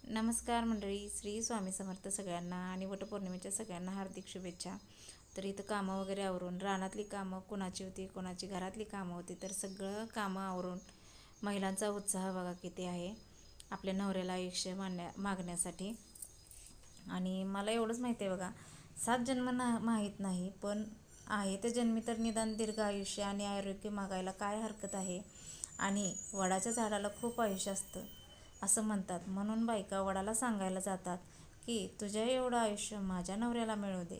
नमस्कार मंडळी, श्री स्वामी समर्थ सगळ्यांना आणि वटपौर्णिमेच्या सगळ्यांना हार्दिक शुभेच्छा. तर इथं कामं वगैरे आवरून, रानातली कामं कोणाची होती, कोणाची घरातली कामं होती, तर सगळं कामं आवरून महिलांचा उत्साह बघा किती आहे आपल्या नवऱ्याला आयुष्य मागण्यासाठी. आणि मला एवढंच माहिती आहे बघा, 7 जन्म माहीत नाही, पण आहे ते जन्मी तर निदान दीर्घ आयुष्य आणि आरोग्य मागायला काय हरकत आहे. आणि वडाच्या झाडाला खूप आयुष्य असतं असं म्हणतात, म्हणून बायका वडाला सांगायला जातात की तुझ्या एवढं आयुष्य माझ्या नवऱ्याला मिळू दे,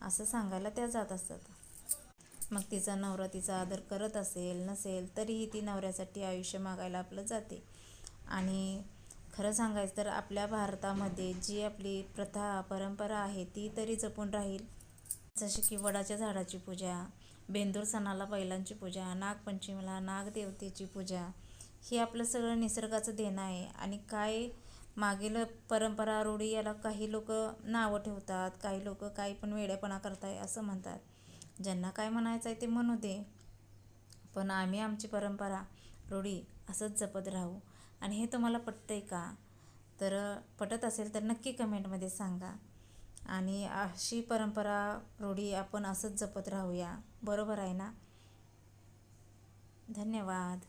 असं सांगायला त्या जात असतात. मग तिचा नवरा तिचा आदर करत असेल नसेल तरीही ती नवऱ्यासाठी आयुष्य मागायला आपलं जाते. आणि खरं सांगायचं तर आपल्या भारतामध्ये जी आपली प्रथा परंपरा आहे ती तरी जपून राहील. जसे की वडाच्या झाडाची पूजा, बेंदूर सणाला बैलांची पूजा, नागपंचमीला नागदेवतेची पूजा, हे आपलं सगळं निसर्गाचं देणं आहे. आणि काय मागील परंपरा रूढी याला काही लोक नावं ठेवतात, काही लोक काही पण वेडेपणा करताय असं म्हणतात. ज्यांना काय म्हणायचं आहे ते म्हणू दे, पण आम्ही आमची परंपरा रूढी असंच जपत राहू. आणि हे तुम्हाला पटतंय का? तर पटत असेल तर नक्की कमेंटमध्ये सांगा. आणि अशी परंपरा रूढी आपण असंच जपत राहूया, बरोबर आहे ना? धन्यवाद.